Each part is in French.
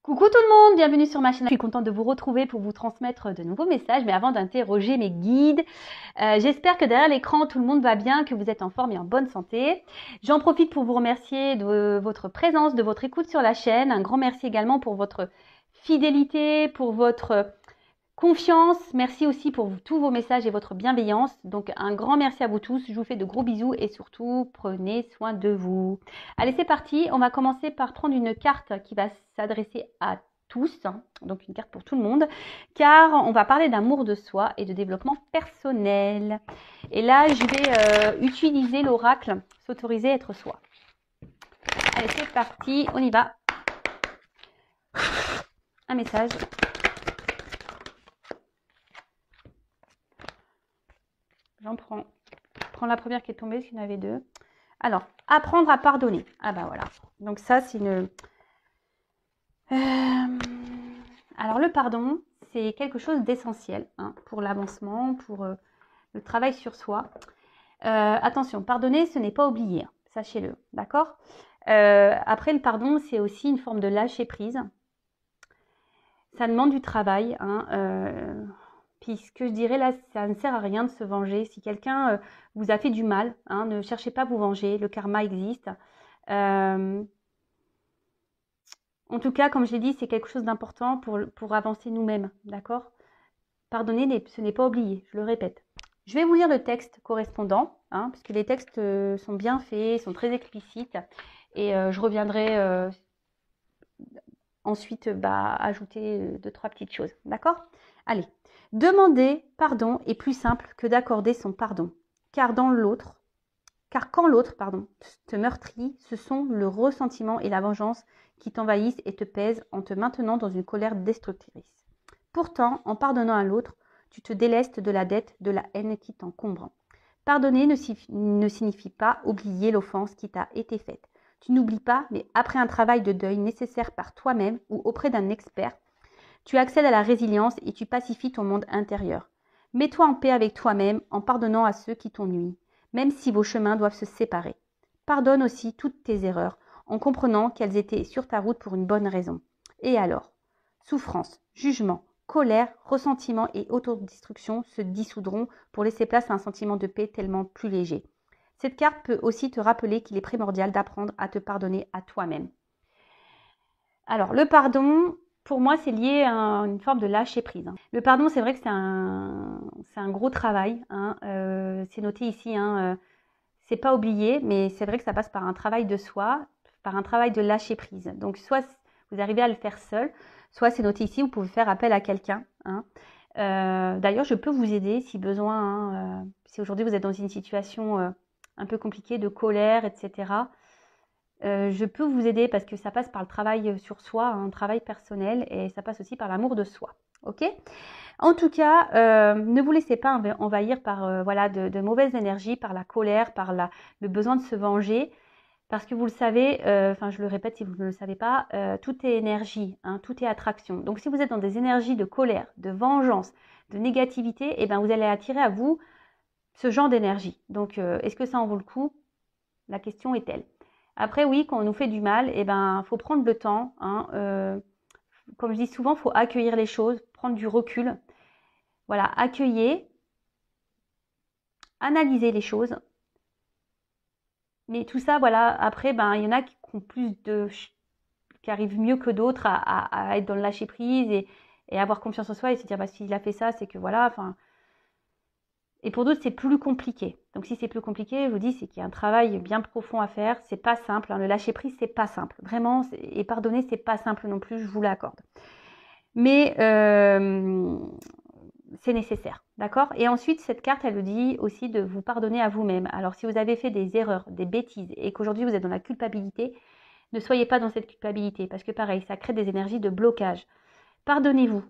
Coucou tout le monde, bienvenue sur ma chaîne. Je suis contente de vous retrouver pour vous transmettre de nouveaux messages, mais avant d'interroger mes guides, j'espère que derrière l'écran tout le monde va bien, que vous êtes en forme et en bonne santé. J'en profite pour vous remercier de votre présence, de votre écoute sur la chaîne. Un grand merci également pour votre fidélité, pour votre confiance. Merci aussi pour tous vos messages et votre bienveillance. Donc un grand merci à vous tous. Je vous fais de gros bisous et surtout prenez soin de vous. Allez, c'est parti. On va commencer par prendre une carte qui va s'adresser à tous, donc une carte pour tout le monde, car on va parler d'amour de soi et de développement personnel. Et là, je vais utiliser l'oracle s'autoriser à être soi. Allez, c'est parti. On y va. Un message. J'en prends. Je prends la première qui est tombée, parce qu'il y en avait deux. Alors, apprendre à pardonner. Ah ben voilà. Donc ça, c'est une... Alors le pardon, c'est quelque chose d'essentiel pour l'avancement, pour le travail sur soi. Attention, pardonner, ce n'est pas oublier. Sachez-le, d'accord. Après, le pardon, c'est aussi une forme de lâcher prise. Ça demande du travail, puis ce que je dirais là, ça ne sert à rien de se venger. Si quelqu'un vous a fait du mal, ne cherchez pas à vous venger, le karma existe. En tout cas, comme je l'ai dit, c'est quelque chose d'important pour avancer nous-mêmes, d'accord? Pardonner, ce n'est pas oublier, je le répète. Je vais vous lire le texte correspondant, parce que les textes sont bien faits, sont très explicites, et je reviendrai ensuite ajouter 2-3 petites choses, d'accord? Allez. Demander pardon est plus simple que d'accorder son pardon, car quand l'autre te meurtrit, ce sont le ressentiment et la vengeance qui t'envahissent et te pèsent en te maintenant dans une colère destructrice. Pourtant, en pardonnant à l'autre, tu te délestes de la dette, de la haine qui t'encombre. Pardonner ne signifie pas oublier l'offense qui t'a été faite. Tu n'oublies pas, mais après un travail de deuil nécessaire par toi-même ou auprès d'un expert, tu accèdes à la résilience et tu pacifies ton monde intérieur. Mets-toi en paix avec toi-même en pardonnant à ceux qui t'ont nui, même si vos chemins doivent se séparer. Pardonne aussi toutes tes erreurs, en comprenant qu'elles étaient sur ta route pour une bonne raison. Et alors, souffrance, jugement, colère, ressentiment et autodestruction se dissoudront pour laisser place à un sentiment de paix tellement plus léger. Cette carte peut aussi te rappeler qu'il est primordial d'apprendre à te pardonner à toi-même. Alors, le pardon, pour moi, c'est lié à une forme de lâcher prise. Le pardon, c'est vrai que c'est un gros travail. C'est noté ici, c'est pas oublié, mais c'est vrai que ça passe par un travail de soi, par un travail de lâcher prise. Donc, soit vous arrivez à le faire seul, soit c'est noté ici, vous pouvez faire appel à quelqu'un. D'ailleurs, je peux vous aider si besoin. Si aujourd'hui vous êtes dans une situation un peu compliquée de colère, etc., je peux vous aider parce que ça passe par le travail sur soi, un travail personnel, et ça passe aussi par l'amour de soi. Ok ? En tout cas, ne vous laissez pas envahir par de mauvaises énergies, par la colère, par le besoin de se venger. Parce que vous le savez, je le répète si vous ne le savez pas, tout est énergie, tout est attraction. Donc si vous êtes dans des énergies de colère, de vengeance, de négativité, eh ben, vous allez attirer à vous ce genre d'énergie. Donc est-ce que ça en vaut le coup? La question est-elle? Après, oui, quand on nous fait du mal, eh ben, faut prendre le temps. Comme je dis souvent, il faut accueillir les choses, prendre du recul. Voilà, accueillir, analyser les choses. Mais tout ça, voilà, après, il y en a qui ont qui arrivent mieux que d'autres à être dans le lâcher prise et avoir confiance en soi et se dire, s'il a fait ça, c'est que voilà, enfin. Et pour d'autres, c'est plus compliqué. Donc si c'est plus compliqué, je vous dis, c'est qu'il y a un travail bien profond à faire. C'est pas simple. Le lâcher prise, c'est pas simple. Vraiment, et pardonner, c'est pas simple non plus, je vous l'accorde. Mais c'est nécessaire, d'accord? Et ensuite, cette carte, elle vous dit aussi de vous pardonner à vous-même. Alors si vous avez fait des erreurs, des bêtises, et qu'aujourd'hui vous êtes dans la culpabilité, ne soyez pas dans cette culpabilité, parce que pareil, ça crée des énergies de blocage. Pardonnez-vous.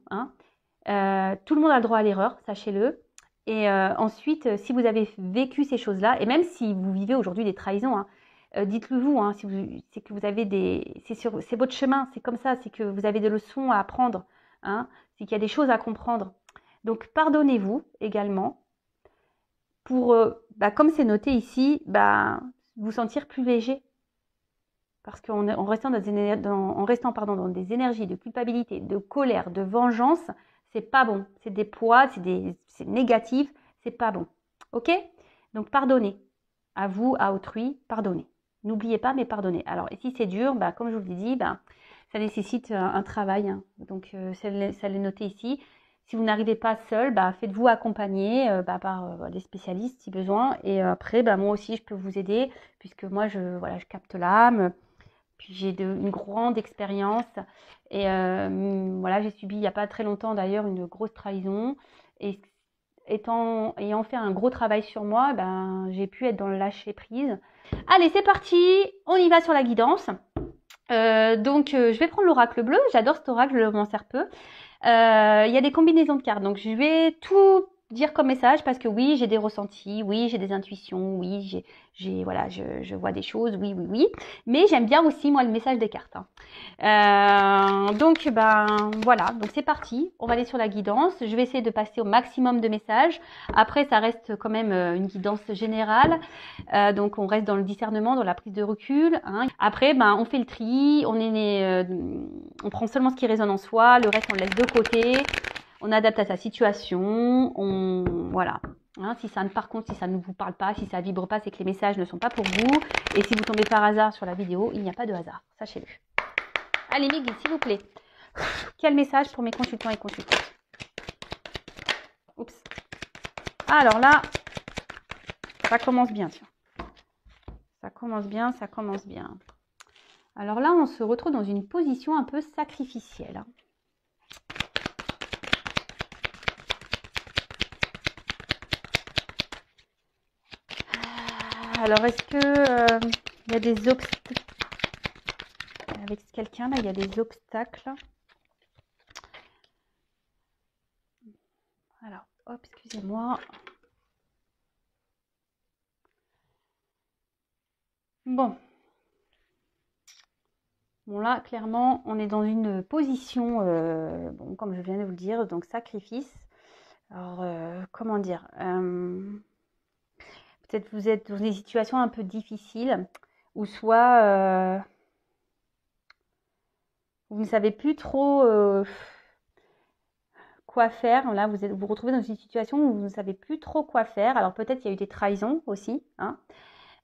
Tout le monde a le droit à l'erreur, sachez-le. Et ensuite, si vous avez vécu ces choses-là, et même si vous vivez aujourd'hui des trahisons, dites-le vous, c'est que vous avez c'est votre chemin, c'est comme ça, c'est que vous avez des leçons à apprendre, c'est qu'il y a des choses à comprendre. Donc pardonnez-vous également pour, comme c'est noté ici, vous sentir plus léger. Parce qu'en restant, en restant dans des énergies de culpabilité, de colère, de vengeance, c'est pas bon. C'est des poids, c'est négatif, c'est pas bon. Ok? Donc pardonnez. À vous, à autrui, pardonnez. N'oubliez pas, mais pardonnez. Alors, et si c'est dur, comme je vous l'ai dit, ça nécessite un travail. Hein. Donc, ça l'est noté ici. Si vous n'arrivez pas seul, faites-vous accompagner par des spécialistes si besoin. Et après, moi aussi, je peux vous aider puisque moi, je capte l'âme. Puis j'ai une grande expérience. Et j'ai subi il n'y a pas très longtemps d'ailleurs une grosse trahison. Et ayant fait un gros travail sur moi, j'ai pu être dans le lâcher prise. Allez, c'est parti, on y va sur la guidance. Je vais prendre l'oracle bleu. J'adore cet oracle, je m'en sers peu. Il y a des combinaisons de cartes, donc je vais tout dire comme message parce que oui, j'ai des ressentis, oui, j'ai des intuitions, oui, je vois des choses, oui. Mais j'aime bien aussi moi le message des cartes. Hein. Voilà, donc c'est parti. On va aller sur la guidance. Je vais essayer de passer au maximum de messages. Après, ça reste quand même une guidance générale. Donc on reste dans le discernement, dans la prise de recul. Hein. Après, on fait le tri. On prend seulement ce qui résonne en soi. Le reste, on le laisse de côté. On adapte à sa situation. Voilà. Hein, par contre, si ça ne vous parle pas, si ça vibre pas, c'est que les messages ne sont pas pour vous. Et si vous tombez par hasard sur la vidéo, il n'y a pas de hasard. Sachez-le. Allez, mes guides, s'il vous plaît. Quel message pour mes consultants et consultantes? Oups. Alors là, ça commence bien, tiens. Ça commence bien. Alors là, on se retrouve dans une position un peu sacrificielle. Alors, est-ce que il y a des obstacles avec quelqu'un là? Il y a des obstacles. Alors, hop, excusez-moi. Bon, là, clairement, on est dans une position, comme je viens de vous le dire, donc sacrifice. Alors, comment dire peut-être vous êtes dans des situations un peu difficiles, ou soit vous ne savez plus trop quoi faire. Là, vous vous retrouvez dans une situation où vous ne savez plus trop quoi faire. Alors, peut-être qu'il y a eu des trahisons aussi. Hein.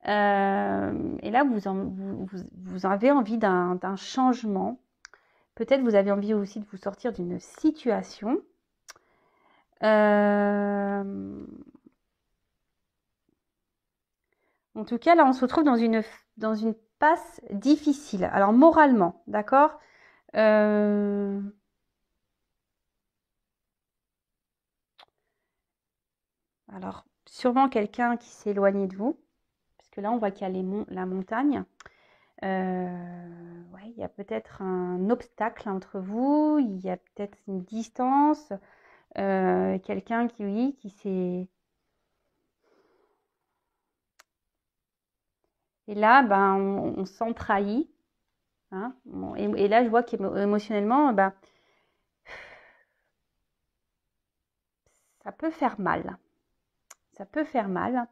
Et là, vous avez envie d'un changement. Peut-être vous avez envie aussi de vous sortir d'une situation. En tout cas, là, on se retrouve dans une passe difficile. Alors, moralement, d'accord Alors, sûrement quelqu'un qui s'est éloigné de vous. Parce que là, on voit qu'il y a la montagne. Il y a peut-être un obstacle entre vous. Il y a peut-être une distance. Quelqu'un qui s'est... Et là, on se sent trahi. Hein. Et là, je vois qu'émotionnellement, ça peut faire mal. Ça peut faire mal.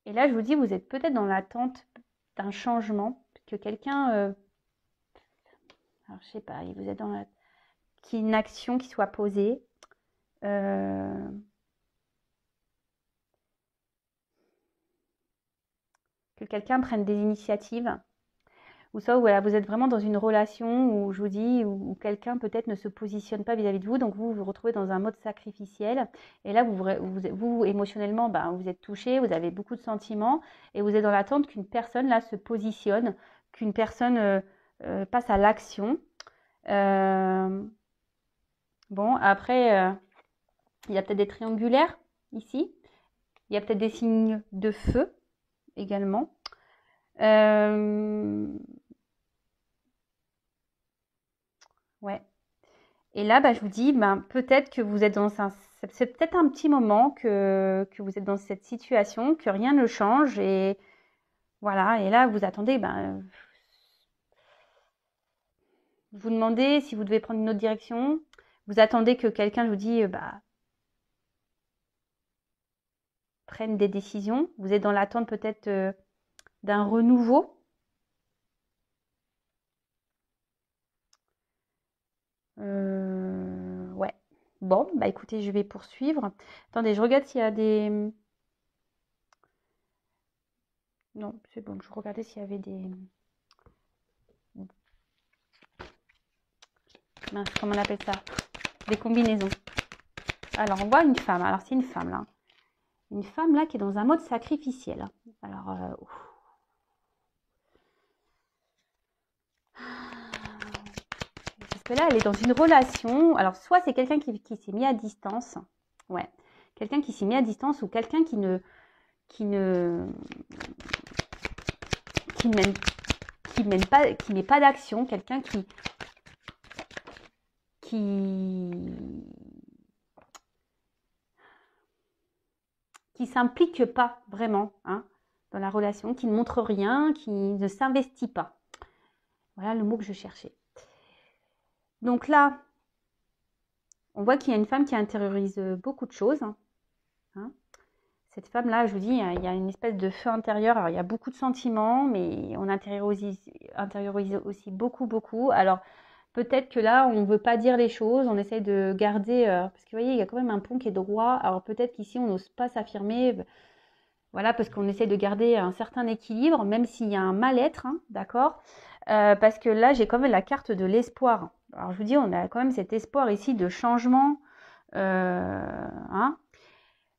Et là, je vous dis, vous êtes peut-être dans l'attente d'un changement, que quelqu'un... alors, je sais pas, vous êtes dans qu'il y ait une action qui soit posée. Que quelqu'un prenne des initiatives. Ou ça, voilà, vous êtes vraiment dans une relation où je vous dis, où quelqu'un peut-être ne se positionne pas vis-à-vis de vous, donc vous vous retrouvez dans un mode sacrificiel. Et là, vous émotionnellement, vous êtes touché, vous avez beaucoup de sentiments, et vous êtes dans l'attente qu'une personne là se positionne, qu'une personne passe à l'action. Bon, après, il y a peut-être des triangulaires ici. Il y a peut-être des signes de feu également. Ouais. Et là, je vous dis, peut-être que vous êtes c'est peut-être un petit moment que vous êtes dans cette situation, que rien ne change. Et voilà, et là, vous attendez, vous demandez si vous devez prendre une autre direction. Vous attendez que quelqu'un, je vous dis, prenne des décisions. Vous êtes dans l'attente peut-être d'un renouveau. Ouais. Bon, bah écoutez, je vais poursuivre. Attendez, je regarde s'il y a des... Non, c'est bon, je regardais s'il y avait des... Mince, comment on appelle ça? Des combinaisons. Alors, on voit une femme. Alors, c'est une femme, là. Une femme, là, qui est dans un mode sacrificiel. Alors, parce que là, elle est dans une relation. Alors, soit c'est quelqu'un qui s'est mis à distance. Ouais. Quelqu'un qui s'est mis à distance ou quelqu'un qui ne met pas d'action. Quelqu'un qui s'implique pas vraiment hein, dans la relation, qui ne montre rien, qui ne s'investit pas. Voilà le mot que je cherchais. Donc là, on voit qu'il y a une femme qui intériorise beaucoup de choses. Hein. Cette femme-là, je vous dis, il y a une espèce de feu intérieur. Alors, il y a beaucoup de sentiments, mais on intériorise aussi beaucoup. Alors, peut-être que là, on ne veut pas dire les choses, on essaye de garder... parce que vous voyez, il y a quand même un pont qui est droit. Alors, peut-être qu'ici, on n'ose pas s'affirmer. Voilà, parce qu'on essaie de garder un certain équilibre, même s'il y a un mal-être, hein, d'accord parce que là, j'ai quand même la carte de l'espoir. Alors, je vous dis, on a quand même cet espoir ici de changement. Hein.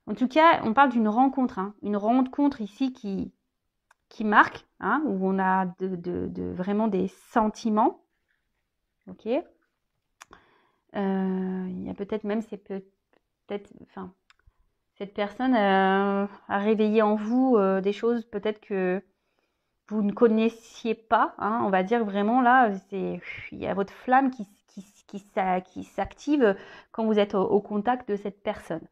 En tout cas, on parle d'une rencontre. Hein, une rencontre ici qui marque, hein, où on a vraiment des sentiments. Ok. Il y a peut-être même, c'est peut-être... Enfin, cette personne a réveillé en vous des choses peut-être que vous ne connaissiez pas. Hein, on va dire vraiment là, il y a votre flamme qui s'active quand vous êtes au contact de cette personne.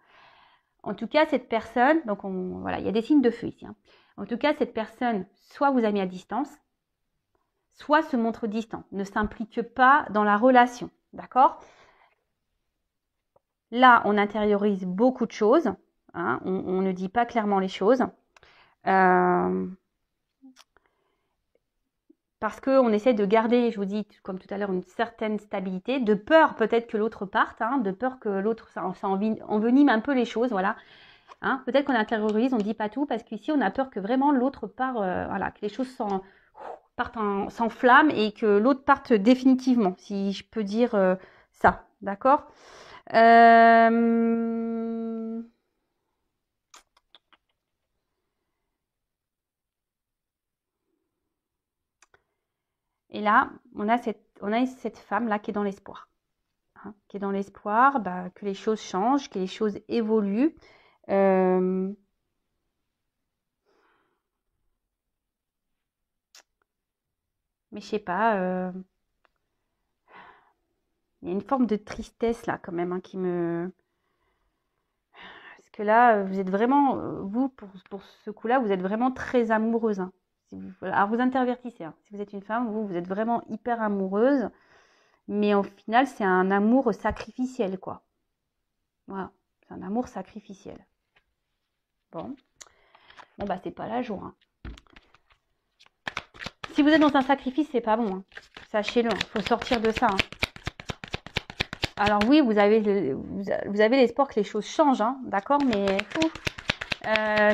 En tout cas, cette personne, donc voilà, il y a des signes de feu ici. Hein. En tout cas, cette personne, soit vous a mis à distance, soit se montre distant, ne s'implique pas dans la relation. D'accord ? Là, on intériorise beaucoup de choses. Hein, on ne dit pas clairement les choses. Parce qu'on essaie de garder, je vous dis, comme tout à l'heure, une certaine stabilité, de peur peut-être que l'autre parte, hein, de peur que l'autre, ça envenime un peu les choses, voilà. Hein, peut-être qu'on intériorise, on ne dit pas tout, parce qu'ici, on a peur que vraiment l'autre part, voilà, que les choses s'enflamment et que l'autre parte définitivement, si je peux dire ça, d'accord Et là, on a cette femme-là qui est dans l'espoir. Hein, qui est dans l'espoir que les choses changent, que les choses évoluent. Mais je sais pas, il y a une forme de tristesse là quand même hein, qui me... Parce que là, vous êtes vraiment, vous, pour ce coup-là, vous êtes vraiment très amoureuse. Hein. Alors vous intervertissez. Hein. Si vous êtes une femme, vous êtes vraiment hyper amoureuse. Mais au final, c'est un amour sacrificiel, quoi. Voilà, c'est un amour sacrificiel. Bon, bah c'est pas la joie. Hein. Si vous êtes dans un sacrifice, c'est pas bon. Hein. Sachez-le, il faut sortir de ça. Hein. Alors oui, vous avez l'espoir que les choses changent, hein, d'accord, mais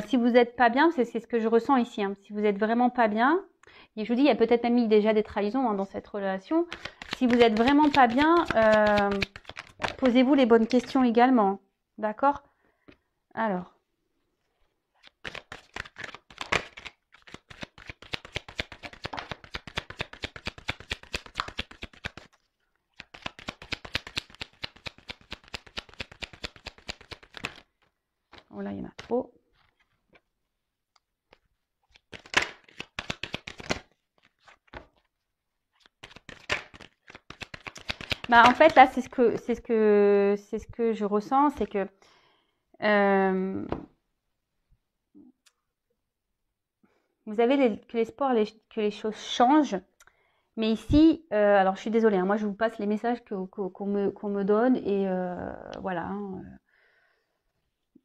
si vous n'êtes pas bien, c'est ce que je ressens ici. Hein. Si vous n'êtes vraiment pas bien, et je vous dis, il y a peut-être même eu déjà des trahisons hein, dans cette relation. Si vous n'êtes vraiment pas bien, posez-vous les bonnes questions également, d'accord? Alors. Oh là, il y en a trop. Bah, en fait, là, c'est ce que je ressens, c'est que vous avez l'espoir que les choses changent. Mais ici, alors je suis désolée, hein, moi je vous passe les messages qu'on me donne et voilà. Hein,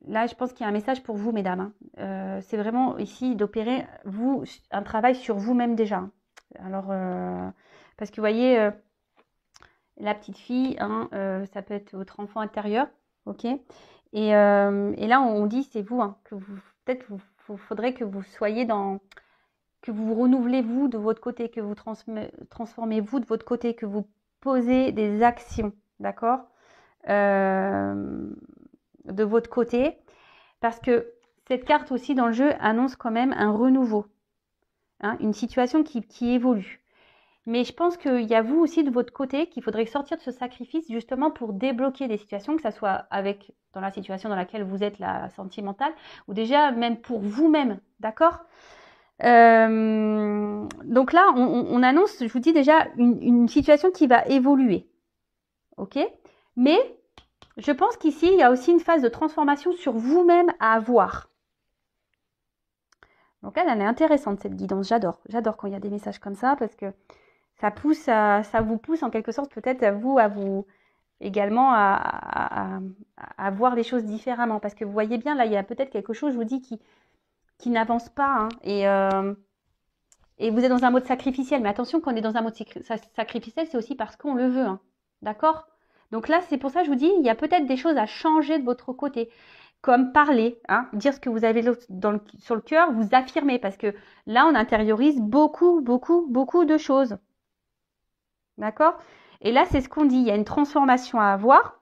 là, je pense qu'il y a un message pour vous, mesdames. Hein. C'est vraiment ici d'opérer, vous, un travail sur vous-même déjà. Hein. Alors, parce que vous voyez, la petite fille, hein, ça peut être votre enfant intérieur, ok? Et là, on dit, c'est vous, hein, que vous, peut-être, faudrait que vous soyez dans, que vous vous renouvelez vous de votre côté, que vous transformez vous de votre côté, que vous posez des actions, d'accord? De votre côté, parce que cette carte aussi dans le jeu annonce quand même un renouveau, hein, une situation qui évolue. Mais je pense qu'il y a vous aussi de votre côté qu'il faudrait sortir de ce sacrifice justement pour débloquer des situations, que ça soit avec dans la situation dans laquelle vous êtes, la sentimentale, ou déjà même pour vous-même, d'accord? Donc là, on annonce, je vous dis déjà, une situation qui va évoluer, ok? Mais je pense qu'ici, il y a aussi une phase de transformation sur vous-même à avoir. Donc elle est intéressante cette guidance, j'adore quand il y a des messages comme ça parce que ça vous pousse en quelque sorte peut-être à vous également à voir les choses différemment parce que vous voyez bien là il y a peut-être quelque chose je vous dis qui n'avance pas hein, et vous êtes dans un mode sacrificiel mais attention quand on est dans un mode sacrificiel c'est aussi parce qu'on le veut hein, d'accord? Donc là c'est pour ça que je vous dis il y a peut-être des choses à changer de votre côté comme parler, hein, dire ce que vous avez sur le cœur, vous affirmer parce que là on intériorise beaucoup de choses. D'accord? Et là, c'est ce qu'on dit. Il y a une transformation à avoir.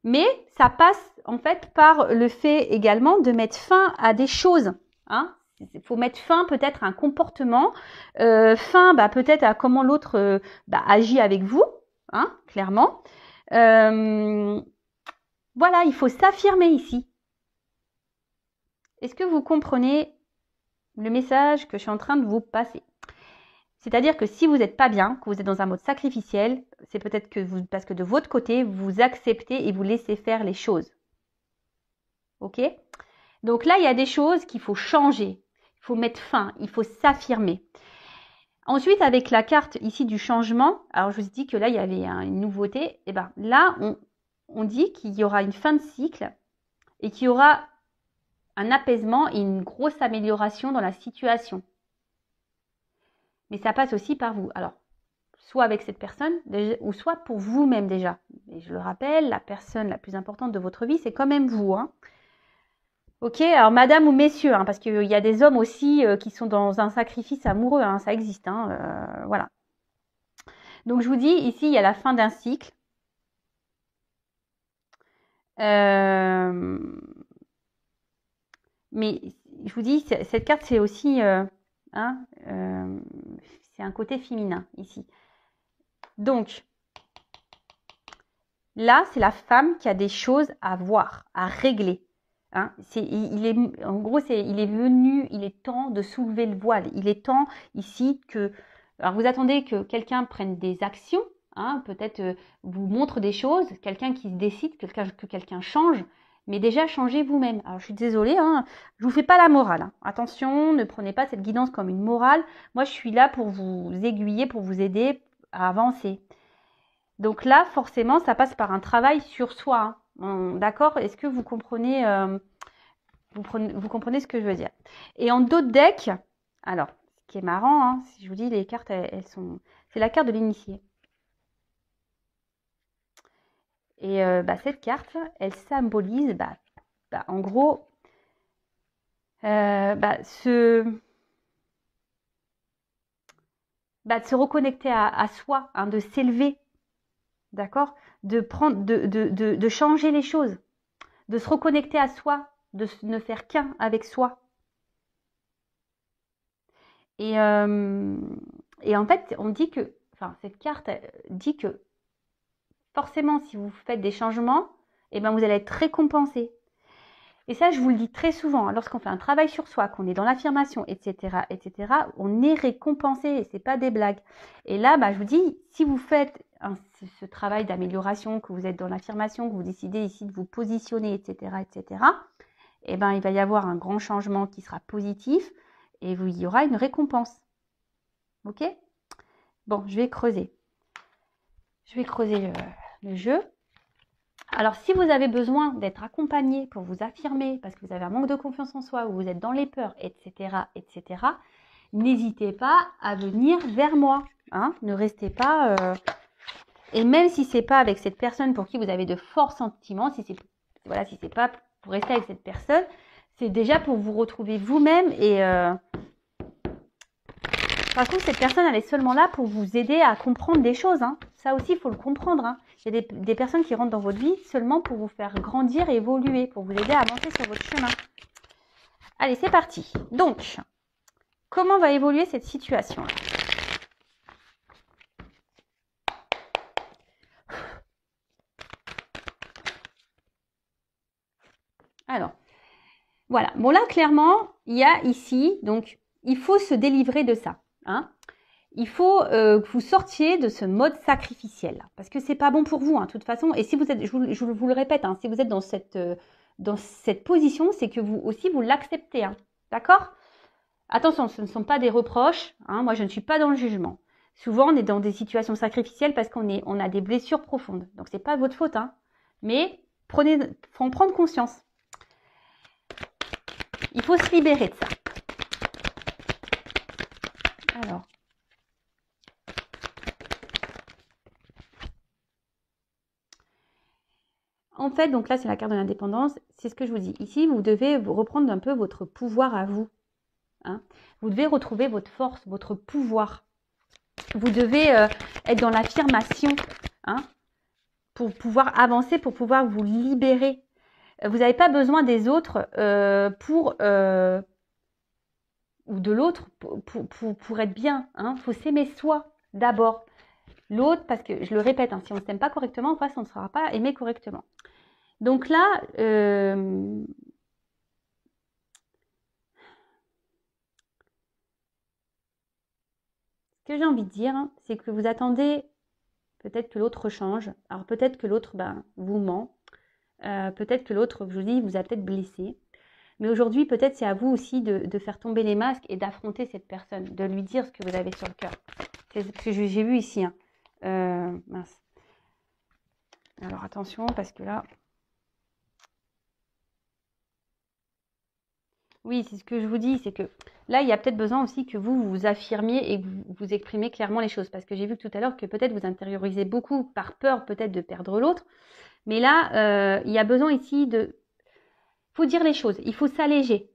Mais ça passe en fait par le fait également de mettre fin à des choses. Hein? Il faut mettre fin peut-être à un comportement, fin peut-être à comment l'autre agit avec vous, hein, clairement. Voilà, il faut s'affirmer ici. Est-ce que vous comprenez le message que je suis en train de vous passer? C'est-à-dire que si vous n'êtes pas bien, que vous êtes dans un mode sacrificiel, c'est peut-être que parce que de votre côté, vous acceptez et vous laissez faire les choses. Ok? Donc là, il y a des choses qu'il faut changer. Il faut mettre fin, il faut s'affirmer. Ensuite, avec la carte ici du changement, alors je vous ai dit que là, il y avait une nouveauté. Et bien là, on dit qu'il y aura une fin de cycle et qu'il y aura un apaisement et une grosse amélioration dans la situation. Mais ça passe aussi par vous. Alors, soit avec cette personne, ou soit pour vous-même déjà. Et je le rappelle, la personne la plus importante de votre vie, c'est quand même vous. Hein. Ok, alors madame ou messieurs, hein, parce qu'il y a des hommes aussi qui sont dans un sacrifice amoureux, hein, ça existe. Hein, voilà. Donc je vous dis, ici, il y a la fin d'un cycle. Mais je vous dis, cette carte, c'est aussi... c'est un côté féminin, ici. Donc, là, c'est la femme qui a des choses à voir, à régler. Hein, en gros, il est venu, il est temps de soulever le voile. Il est temps ici que... Alors, vous attendez que quelqu'un prenne des actions, hein, peut-être vous montre des choses, quelqu'un qui se décide, que quelqu'un change, mais déjà, changez vous-même. Alors, je suis désolée, hein, je vous fais pas la morale. Hein. Attention, ne prenez pas cette guidance comme une morale. Moi, je suis là pour vous aiguiller, pour vous aider à avancer. Donc là, forcément, ça passe par un travail sur soi. Hein. D'accord? Est-ce que vous comprenez, vous comprenez ce que je veux dire? Et en d'autres decks, alors, ce qui est marrant, hein, si je vous dis les cartes, elles sont... C'est la carte de l'initié. Et cette carte, elle symbolise, en gros, de se reconnecter à soi, hein, de s'élever. D'accord? De changer les choses, de se reconnecter à soi, de ne faire qu'un avec soi. Et en fait, on dit que, cette carte dit que forcément, si vous faites des changements, vous allez être récompensé. Et ça, je vous le dis très souvent, hein, lorsqu'on fait un travail sur soi, qu'on est dans l'affirmation, etc., on est récompensé et c'est pas des blagues. Et là, je vous dis, si vous faites ce travail d'amélioration, que vous êtes dans l'affirmation, que vous décidez ici de vous positionner, etc., il va y avoir un grand changement qui sera positif et il y aura une récompense. Ok? Bon, je vais creuser. Je vais creuser le jeu. Alors, si vous avez besoin d'être accompagné pour vous affirmer, parce que vous avez un manque de confiance en soi, ou vous êtes dans les peurs, etc., n'hésitez pas à venir vers moi. Hein, ne restez pas... Et même si c'est pas avec cette personne pour qui vous avez de forts sentiments, si c'est pas pour rester avec cette personne, c'est déjà pour vous retrouver vous-même. Et par contre, cette personne, elle est seulement là pour vous aider à comprendre des choses. Hein. Ça aussi, il faut le comprendre. Hein. Il y a des personnes qui rentrent dans votre vie seulement pour vous faire grandir et évoluer, pour vous aider à avancer sur votre chemin. Allez, c'est parti. Donc, comment va évoluer cette situation-là ? Alors, voilà. Bon, là, clairement, il y a ici, donc, il faut se délivrer de ça. Hein. Il faut que vous sortiez de ce mode sacrificiel. Parce que c'est pas bon pour vous, hein, de toute façon. Et si vous êtes, je vous le répète, hein, si vous êtes dans cette position, c'est que vous aussi, vous l'acceptez. Hein, d'accord ? Attention, ce ne sont pas des reproches. Hein, moi, je ne suis pas dans le jugement. Souvent, on est dans des situations sacrificielles parce on a des blessures profondes. Donc, c'est pas votre faute. Hein, mais faut en prendre conscience. Il faut se libérer de ça. Alors. En fait, donc là, c'est la carte de l'indépendance. C'est ce que je vous dis. Ici, vous devez reprendre un peu votre pouvoir à vous. Hein. Vous devez retrouver votre force, votre pouvoir. Vous devez être dans l'affirmation, hein, pour pouvoir avancer, pour pouvoir vous libérer. Vous n'avez pas besoin des autres ou de l'autre pour être bien. Il faut s'aimer soi d'abord. L'autre, parce que je le répète, hein, si on ne s'aime pas correctement, en face, on ne sera pas aimé correctement. Donc là, ce que j'ai envie de dire, hein, c'est que vous attendez peut-être que l'autre change. Alors peut-être que l'autre vous ment. Peut-être que l'autre, je vous dis, vous a peut-être blessé. Mais aujourd'hui, peut-être c'est à vous aussi de faire tomber les masques et d'affronter cette personne, de lui dire ce que vous avez sur le cœur. C'est ce que j'ai vu ici. Hein. Mince. Alors attention, parce que là... Oui, c'est ce que je vous dis, c'est que là, il y a peut-être besoin aussi que vous vous affirmiez et que vous exprimiez clairement les choses. Parce que j'ai vu tout à l'heure que peut-être vous intériorisez beaucoup par peur peut-être de perdre l'autre. Mais là, il y a besoin ici de... Il faut dire les choses, il faut s'alléger.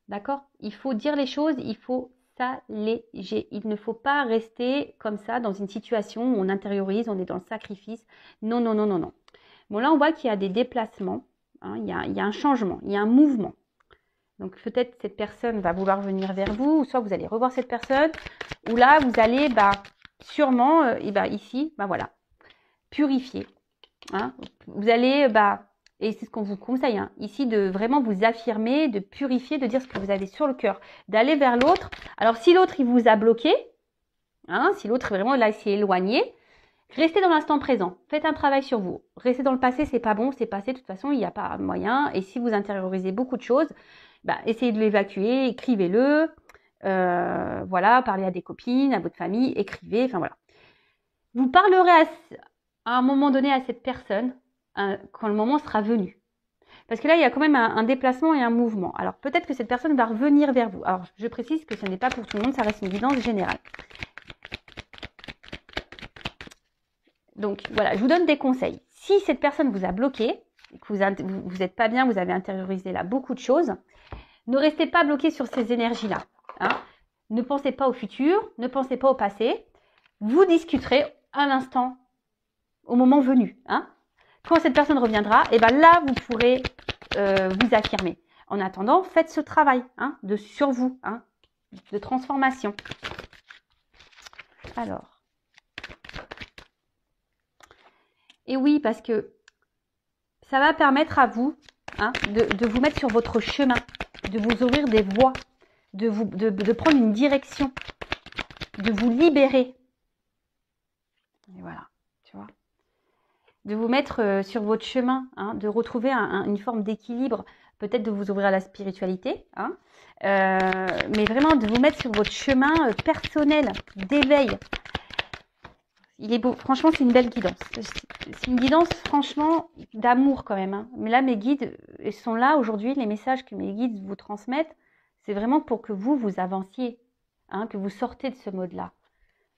D'accord ? Il faut dire les choses, il faut s'alléger. Il ne faut pas rester comme ça dans une situation où on intériorise, on est dans le sacrifice. Non, non, non, non, non. Bon, là, on voit qu'il y a des déplacements. Hein, il y a un changement, il y a un mouvement. Donc peut-être cette personne va vouloir venir vers vous, ou soit vous allez revoir cette personne, ou là vous allez sûrement, ici, voilà, purifier. Hein. Vous allez, et c'est ce qu'on vous conseille, hein, ici de vraiment vous affirmer, de purifier, de dire ce que vous avez sur le cœur, d'aller vers l'autre. Alors si l'autre il vous a bloqué, hein, si l'autre vraiment là s'est éloigné, restez dans l'instant présent, faites un travail sur vous. Restez dans le passé, c'est pas bon, c'est passé, de toute façon il n'y a pas moyen. Et si vous intériorisez beaucoup de choses, essayez de l'évacuer, écrivez-le, voilà, parlez à des copines, à votre famille, écrivez, enfin voilà. Vous parlerez à un moment donné à cette personne quand le moment sera venu. Parce que là, il y a quand même un déplacement et un mouvement. Alors peut-être que cette personne va revenir vers vous. Alors je précise que ce n'est pas pour tout le monde, ça reste une guidance générale. Donc voilà, je vous donne des conseils. Si cette personne vous a bloqué, que vous n'êtes pas bien, vous avez intériorisé là beaucoup de choses, ne restez pas bloqué sur ces énergies-là. Hein. Ne pensez pas au futur, ne pensez pas au passé. Vous discuterez à l'instant, au moment venu. Hein. Quand cette personne reviendra, là, vous pourrez vous affirmer. En attendant, faites ce travail sur vous, de transformation. Alors. Et oui, parce que ça va permettre à vous de vous mettre sur votre chemin, de vous ouvrir des voies, de prendre une direction, de vous libérer. Et voilà, tu vois. De vous mettre sur votre chemin, de retrouver une forme d'équilibre, peut-être de vous ouvrir à la spiritualité, mais vraiment de vous mettre sur votre chemin personnel d'éveil. Il est beau. Franchement, c'est une belle guidance. C'est une guidance, franchement, d'amour quand même. Hein. Mais là, mes guides sont là aujourd'hui. Les messages que mes guides vous transmettent, c'est vraiment pour que vous avanciez, hein, que vous sortez de ce mode-là.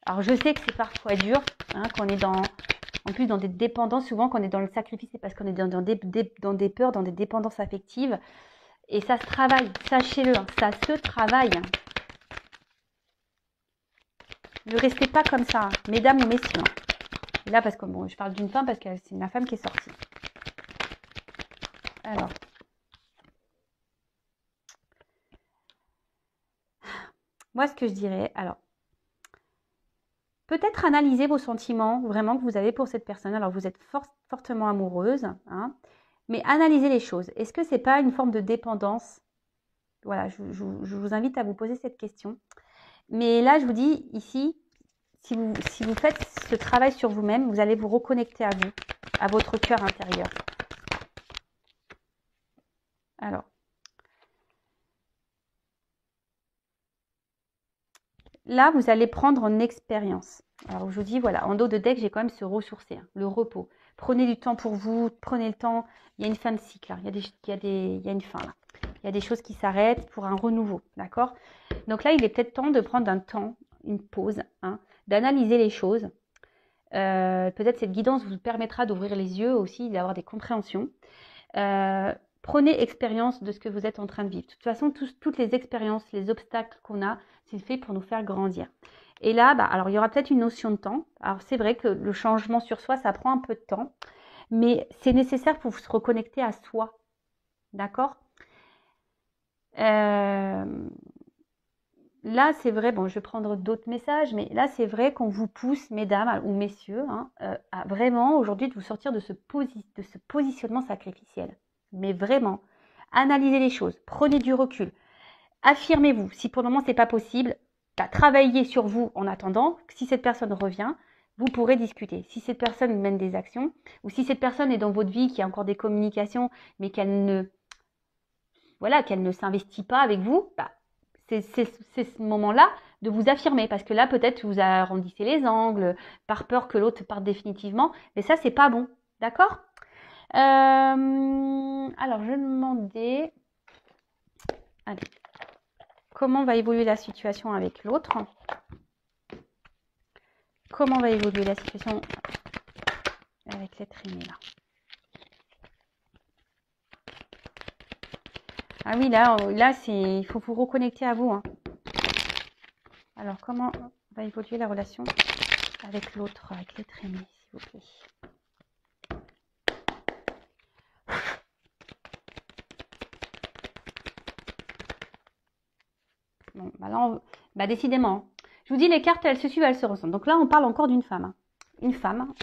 Alors, je sais que c'est parfois dur, hein, qu'on est en plus dans des dépendances. Souvent, quand on est dans le sacrifice, c'est parce qu'on est dans des peurs, dans des dépendances affectives. Et ça se travaille, sachez-le, hein, ça se travaille. Ne restez pas comme ça, hein, mesdames ou messieurs. Hein. Là, parce que bon, je parle d'une femme parce que c'est ma femme qui est sortie. Alors. Moi, ce que je dirais, alors, peut-être analyser vos sentiments vraiment que vous avez pour cette personne. Alors, vous êtes fortement amoureuse, hein, mais analysez les choses. Est-ce que c'est pas une forme de dépendance? Voilà, je vous invite à vous poser cette question. Mais là, je vous dis ici, si vous faites ce travail sur vous-même, vous allez vous reconnecter à vous, à votre cœur intérieur. Alors. Là, vous allez prendre en expérience. Alors, je vous dis, voilà, en dos de deck, j'ai quand même se ressourcer, hein, le repos. Prenez du temps pour vous, prenez le temps. Il y a une fin de cycle, hein. Il y a une fin, là. Il y a des choses qui s'arrêtent pour un renouveau, d'accord? Donc là, il est peut-être temps de prendre un temps, une pause, hein, d'analyser les choses. Peut-être cette guidance vous permettra d'ouvrir les yeux aussi, d'avoir des compréhensions. Prenez expérience de ce que vous êtes en train de vivre. De toute façon, toutes les expériences, les obstacles qu'on a, c'est fait pour nous faire grandir. Et là, alors il y aura peut-être une notion de temps. Alors c'est vrai que le changement sur soi, ça prend un peu de temps, mais c'est nécessaire pour se reconnecter à soi. D'accord ? Là, c'est vrai, bon, je vais prendre d'autres messages, mais là, c'est vrai qu'on vous pousse, mesdames ou messieurs, hein, à vraiment aujourd'hui de vous sortir de ce positionnement sacrificiel. Mais vraiment, analysez les choses, prenez du recul, affirmez-vous. Si pour le moment, ce n'est pas possible, travaillez sur vous en attendant. Si cette personne revient, vous pourrez discuter. Si cette personne mène des actions, ou si cette personne est dans votre vie, qui a encore des communications, mais qu'elle ne s'investit pas avec vous, c'est ce moment-là de vous affirmer. Parce que là, peut-être vous arrondissez les angles, par peur que l'autre parte définitivement. Mais ça, c'est pas bon. D'accord ? Alors, je vais demander... Allez. Comment va évoluer la situation avec l'autre? Comment va évoluer la situation avec l'être aimé là? Ah oui, là il faut vous reconnecter à vous. Hein. Alors, comment va évoluer la relation avec l'autre, avec l'être aimé, s'il vous plaît? Bon, là, décidément. Je vous dis, les cartes, elles se suivent, elles se ressemblent. Donc là, on parle encore d'une femme. Hein. Une femme.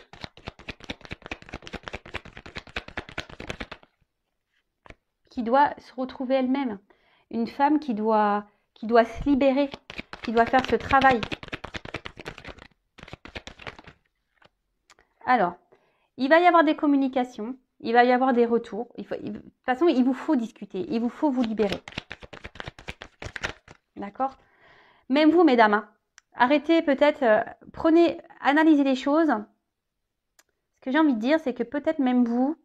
Qui doit se retrouver elle-même. Une femme qui doit se libérer, qui doit faire ce travail. Alors, il va y avoir des communications, il va y avoir des retours. De toute façon, il vous faut discuter, il vous faut vous libérer. D'accord? Même vous, mesdames, hein, arrêtez peut-être, analysez les choses. Ce que j'ai envie de dire, c'est que peut-être même vous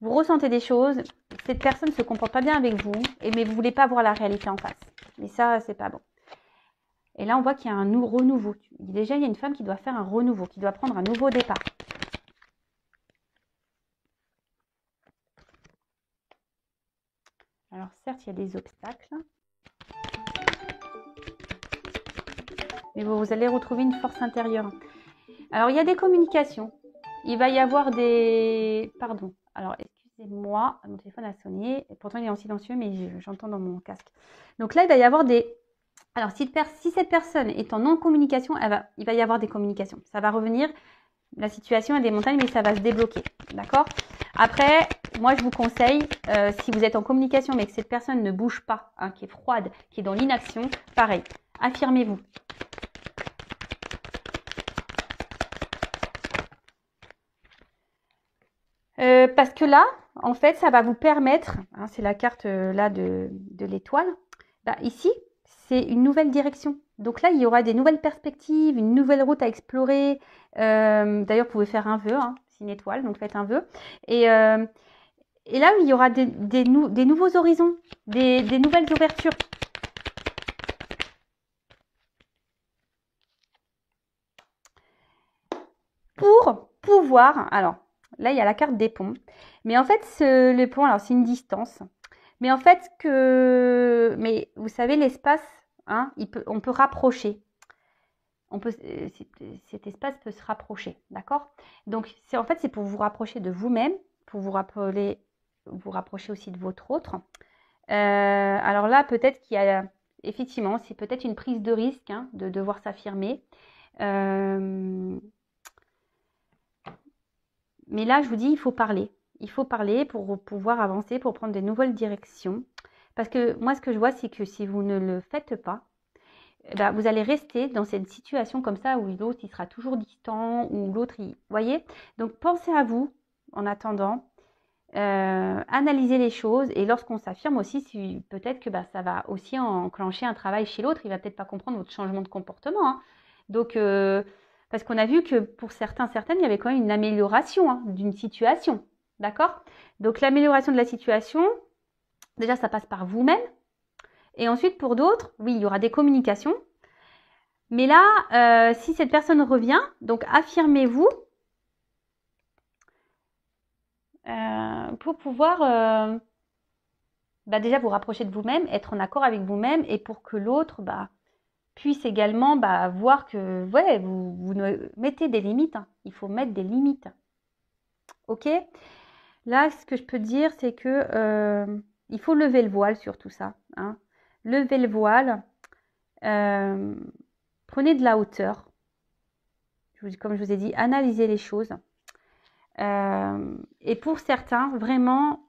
ressentez des choses, cette personne ne se comporte pas bien avec vous, mais vous ne voulez pas voir la réalité en face. Mais ça, c'est pas bon. Et là, on voit qu'il y a un renouveau. Déjà, il y a une femme qui doit faire un renouveau, qui doit prendre un nouveau départ. Alors, certes, il y a des obstacles. Mais vous allez retrouver une force intérieure. Alors, il y a des communications. Il va y avoir des... Pardon. Alors, excusez-moi, mon téléphone a sonné. Pourtant, il est en silencieux, mais j'entends dans mon casque. Donc là, il va y avoir des... Alors, si cette personne est en non-communication, il va y avoir des communications. Ça va revenir. La situation a des montagnes, mais ça va se débloquer. D'accord? Après, moi, je vous conseille, si vous êtes en communication, mais que cette personne ne bouge pas, hein, qui est froide, qui est dans l'inaction, pareil, affirmez-vous. Parce que là, en fait, ça va vous permettre, hein, c'est la carte là de l'étoile, ici, c'est une nouvelle direction. Donc là, il y aura des nouvelles perspectives, une nouvelle route à explorer. D'ailleurs, vous pouvez faire un vœu, hein, c'est une étoile, donc faites un vœu. Et là, il y aura des nouveaux horizons, des nouvelles ouvertures. Pour pouvoir, alors là, il y a la carte des ponts. Mais en fait, le pont, alors c'est une distance. Mais en fait, mais vous savez, l'espace, hein, on peut rapprocher. Cet espace peut se rapprocher, d'accord? Donc, en fait, c'est pour vous rapprocher de vous-même, pour vous rapprocher aussi de votre autre. Alors là, peut-être qu'il y a, effectivement, c'est peut-être une prise de risque, hein, de devoir s'affirmer. Mais là, je vous dis, il faut parler. Il faut parler pour pouvoir avancer, pour prendre de nouvelles directions. Parce que moi, ce que je vois, c'est que si vous ne le faites pas, bah, vous allez rester dans cette situation comme ça où l'autre, il sera toujours distant, ou l'autre, vous voyez? Donc, pensez à vous en attendant. Analyser les choses. Et lorsqu'on s'affirme aussi, peut-être que bah, ça va aussi enclencher un travail chez l'autre. Il va peut-être pas comprendre votre changement de comportement. Hein. Donc, parce qu'on a vu que pour certaines, il y avait quand même une amélioration, hein, d'une situation. D'accord? Donc, l'amélioration de la situation, déjà, ça passe par vous-même. Et ensuite, pour d'autres, oui, il y aura des communications. Mais là, si cette personne revient, donc affirmez-vous pour pouvoir bah, déjà vous rapprocher de vous-même, être en accord avec vous-même, et pour que l'autre bah, puisse également bah, voir que ouais, vous mettez des limites. Hein. Il faut mettre des limites. Ok? Là, ce que je peux dire, c'est que il faut lever le voile sur tout ça. Hein. Levez le voile. Prenez de la hauteur. Comme je vous ai dit, analysez les choses. Et pour certains, vraiment,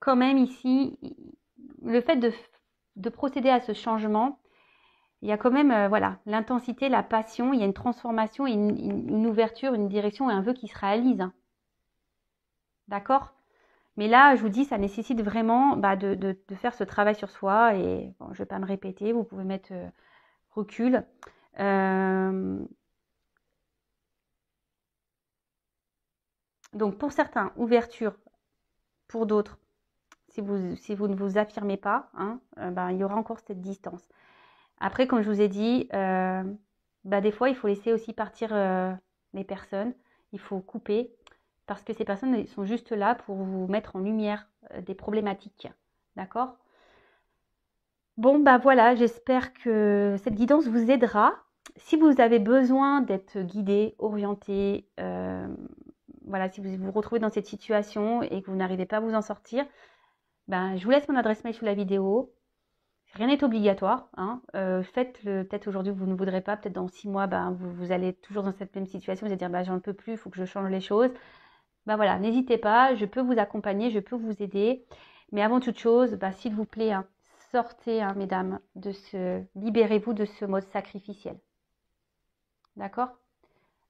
quand même ici, le fait de procéder à ce changement, il y a quand même voilà, l'intensité, la passion, il y a une transformation, une ouverture, une direction et un vœu qui se réalise. Hein. D'accord? Mais là, je vous dis, ça nécessite vraiment bah, de faire ce travail sur soi. Et bon, je ne vais pas me répéter, vous pouvez mettre recul. Donc pour certains, ouverture. Pour d'autres, si vous ne vous affirmez pas, hein, ben, il y aura encore cette distance. Après, comme je vous ai dit, bah, des fois, il faut laisser aussi partir les personnes. Il faut couper parce que ces personnes sont juste là pour vous mettre en lumière des problématiques. D'accord? Bon, bah voilà, j'espère que cette guidance vous aidera. Si vous avez besoin d'être guidé, orienté, voilà, si vous vous retrouvez dans cette situation et que vous n'arrivez pas à vous en sortir, ben, je vous laisse mon adresse mail sous la vidéo. Rien n'est obligatoire. Hein. Faites-le peut-être aujourd'hui, vous ne voudrez pas. Peut-être dans 6 mois, ben, vous allez être toujours dans cette même situation. Vous allez dire, ben, j'en peux plus, il faut que je change les choses. Ben voilà, n'hésitez pas, je peux vous accompagner, je peux vous aider. Mais avant toute chose, ben, s'il vous plaît, hein, sortez, hein, mesdames, libérez-vous de ce mode sacrificiel. D'accord?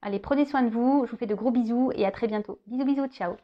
Allez, prenez soin de vous. Je vous fais de gros bisous et à très bientôt. Bisous, bisous, ciao.